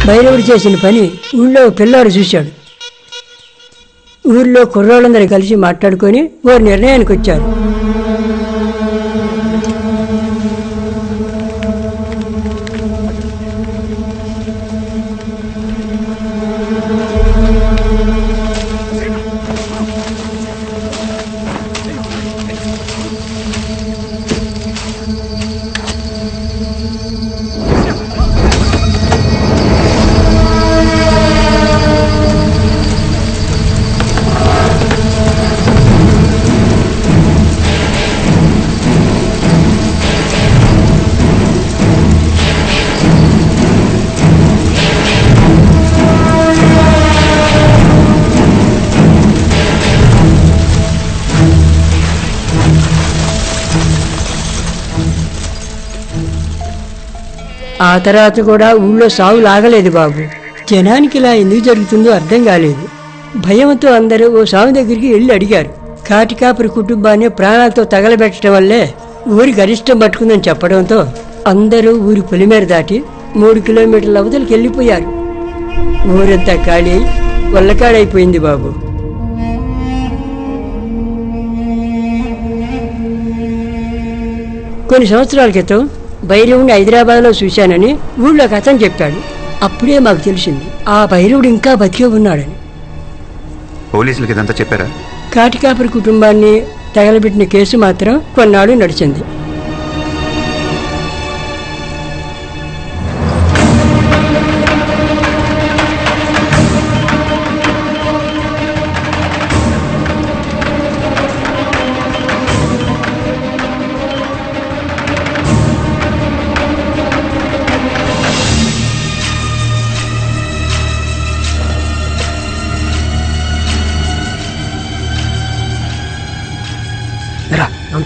భైరవుడు చేసిన పని ఊళ్ళో పిల్లాడు చూశాడు. ఊళ్ళో కుర్రాళ్ళందరూ కలిసి మాట్లాడుకొని ఓ నిర్ణయానికి వచ్చారు. ఆ తర్వాత కూడా ఊళ్ళో సాగు లాగలేదు బాబు. జనానికి ఇలా ఎందుకు జరుగుతుందో అర్థం కాలేదు. భయంతో అందరూ ఓ సాగు దగ్గరికి వెళ్ళి అడిగారు. కాటికాపురి కుటుంబాన్ని ప్రాణాలతో తగలబెట్టడం వల్లే ఊరి గరిష్టం పట్టుకుందని చెప్పడంతో అందరూ ఊరి పొలిమేర దాటి 3 కిలోమీటర్ల అవతలకి వెళ్ళిపోయారు. ఊరంతా ఖాళీ వల్లకాడైపోయింది బాబు. కొన్ని సంవత్సరాల క్రితం భైరవుడిని హైదరాబాద్లో చూశానని ఊళ్ళో అతను చెప్పాడు. అప్పుడే మాకు తెలిసింది ఆ భైరవుడు ఇంకా బతికే ఉన్నాడని. పోలీసులకి ఇదంతా చెప్పారా? కాటికాపురి కుటుంబాన్ని తగలబెట్టిన కేసు మాత్రం కొన్నాళ్ళు నడిచింది.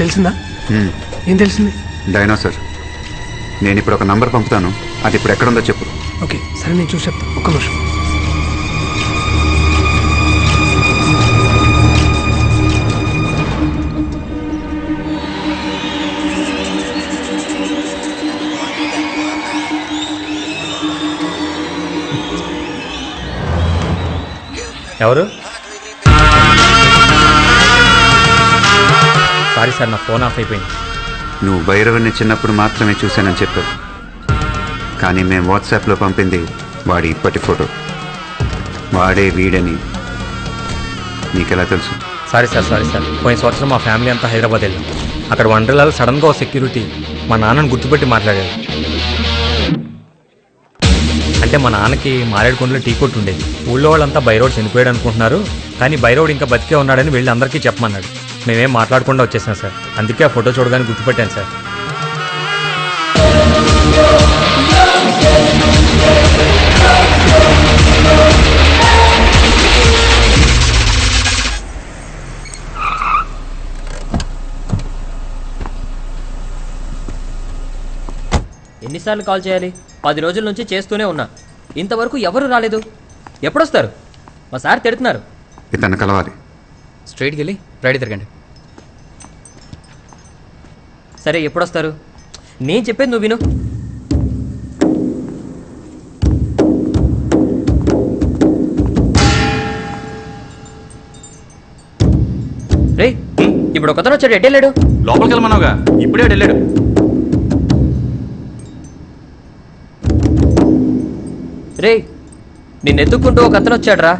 తెలిసిందా? ఏం తెలిసింది? డైనోసార్. నేను ఇప్పుడు ఒక నంబర్ పంపుతాను, అది ఇప్పుడు ఎక్కడుందో చెప్పు. ఓకే సరే, నేను చూసి చెప్తాను. ఒక్క నిమిషం. ఎవరు? సారీ సార్, నా ఫోన్ ఆఫ్ అయిపోయింది. నువ్వు భైరవుని చిన్నప్పుడు మాత్రమే చూశానని చెప్పావు, కానీ మేము వాట్సాప్లో పంపింది వాడి ఇప్పటి ఫోటో. వాడే వీడని నీకెలా తెలుసు? సారీ సార్, పోయిన సంవత్సరం మా ఫ్యామిలీ అంతా హైదరాబాద్ వెళ్ళాం. అక్కడ వండర్లాలో సడన్గా ఓ సెక్యూరిటీ మా నాన్నను గుర్తుపెట్టి మాట్లాడాడు. అంటే మా నాన్నకి మారేడుకొండలో టీ కొట్టు ఉండేది. ఊళ్ళో వాళ్ళంతా భైరవుడు చనిపోయాడు అనుకుంటున్నారు, కానీ భైరవుడు ఇంకా బతికే ఉన్నాడని వెళ్ళి అందరికీ చెప్పమన్నాడు. మేమేం మాట్లాడకుండా వచ్చేసాం సార్. అందుకే ఆ ఫోటో చూడగానే గుర్తుపెట్టాను సార్. ఎన్నిసార్లు కాల్ చేయాలి? 10 రోజుల నుంచి చేస్తూనే ఉన్నా, ఇంతవరకు ఎవరు రాలేదు. ఎప్పుడొస్తారు? మా సార్ తిడుతున్నారు. ఇతను కలవాలి. స్ట్రైట్కి వెళ్ళి రైట్ తిరగండి. సరే, ఎప్పుడొస్తారు? నేను చెప్పేది నువ్వు విను. రే, ఇప్పుడు ఒకతను వచ్చాడు. ఎటు వెళ్ళాడు? లోపలికి వెళ్ళమన్నావుగా, ఇప్పుడే వెళ్ళాడు. రే, నిన్ను ఎత్తుక్కుంటూ ఒక అతను వచ్చాడు రా.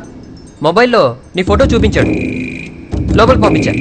మొబైల్లో నీ ఫోటో చూపించాడు. లోపలికి పంపించా.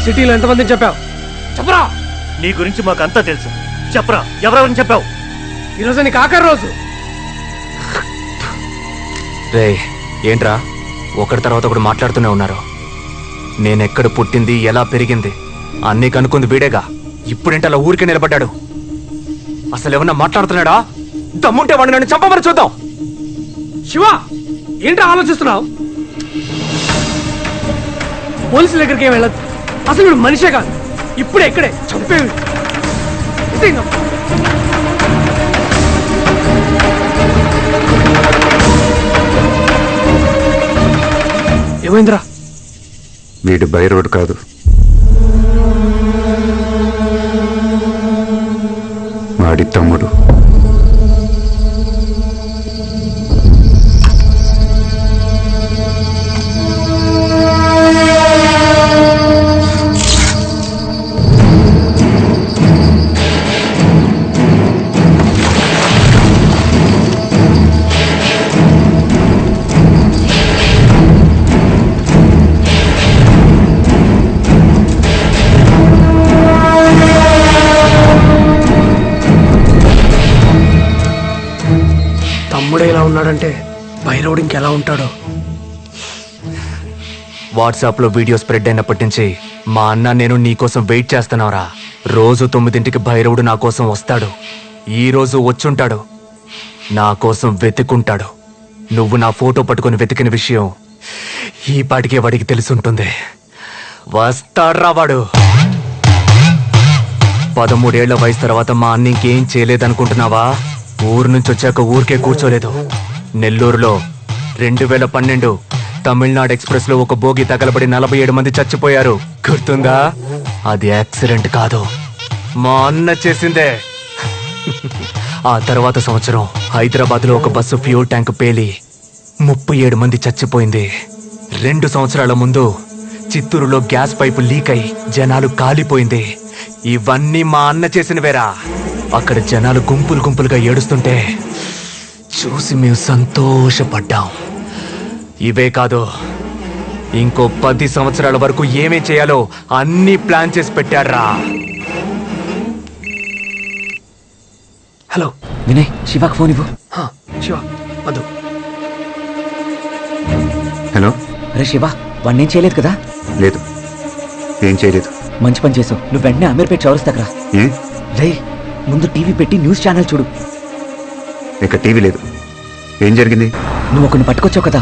సిటీలో ఎంతమందిని చెప్పావు? చెప్పరా. నీ గురించి మాకంతా తెలుసు. చెప్పరా, ఎవరెవరిని చెప్పావు? ఈరోజు నీకు ఆఖరి రోజు. రే ఏంట్రా ఒకటి తర్వాత ఒకటి మాట్లాడుతూనే ఉన్నారు. నేనెక్కడ పుట్టింది, ఎలా పెరిగింది అన్నీ కనుక్కుంది వీడేగా. ఇప్పుడేంటి అలా ఊరికే నిలబడ్డాడు? అసలు ఏమన్నా మాట్లాడుతున్నాడా? దమ్ముంటే వాడిని నన్ను చంపమని చూద్దాం. శివ, ఏంట్రా ఆలోచిస్తున్నావు? పోలీసుల దగ్గరికి ఏం వెళ్ళదు. అసలు వీడు మనిషే కాదు. ఇప్పుడే ఇక్కడే చంపేవి. ఏమైందిరా? వీడు బైరోడ్ కాదు, వాడి తమ్ముడు. తమ్ముడే ఇలా ఉన్నాడంటే బైరోడ్ ఇంకెలా ఉంటాడో. వాట్సాప్లో వీడియో స్ప్రెడ్ అయినప్పటి నుంచి మా అన్న నేను నీకోసం వెయిట్ చేస్తున్నావురా. రోజు 9ంటికి భైరవుడు నా కోసం వస్తాడు. ఈ రోజు వచ్చుంటాడు. నా కోసం వెతుకుంటాడు. నువ్వు నా ఫోటో పట్టుకొని వెతికిన విషయం ఈ పాటికే వాడికి తెలుసుంటుంది. వస్తాడ్రా వాడు. 13 ఏళ్ల వయసు తర్వాత మా అన్న ఇంకేం చేయలేదనుకుంటున్నావా? ఊరు నుంచి వచ్చాక ఊరికే కూర్చోలేదు. నెల్లూరులో 2012 తమిళనాడు ఎక్స్ప్రెస్ లో ఒక బోగి తగలబడి 47 మంది చచ్చిపోయారు. గుర్తుందా? అది యాక్సిడెంట్ కాదు, మా అన్న చేసిందే. ఆ తర్వాత సంవత్సరం హైదరాబాద్ లో ఒక బస్సు ఫ్యూల్ ట్యాంక్ పేలి 37 మంది చచ్చిపోయింది. 2 సంవత్సరాల ముందు చిత్తూరులో గ్యాస్ పైపు లీక్ అయి జనాలు కాలిపోయింది. ఇవన్నీ మా అన్న చేసినవేరా. అక్కడ జనాలు గుంపులు గుంపులుగా ఏడుస్తుంటే చూసి మేము సంతోషపడ్డాం. ఇవే కాదు, ఇంకో 10 సంవత్సరాల వరకు ఏమేం చేయాలో అన్ని ప్లాన్ చేసి పెట్టారా. హలో వినయ్, శివాకి ఫోన్ ఇవ్వు. శివ వద్దు. హలో. అరే శివ, వాడిని ఏం చేయలేదు కదా? లేదు, ఏం చేయలేదు. మంచి పని చేసావు. నువ్వు వెంటనే అమీర్పేట చౌరస్తాకరా. ఏ? రే, ముందు టీవీ పెట్టి న్యూస్ ఛానల్ చూడు. ఇక టీవీ లేదు. ఏం జరిగింది? నువ్వు ఒకరిని పట్టుకొచ్చావు కదా,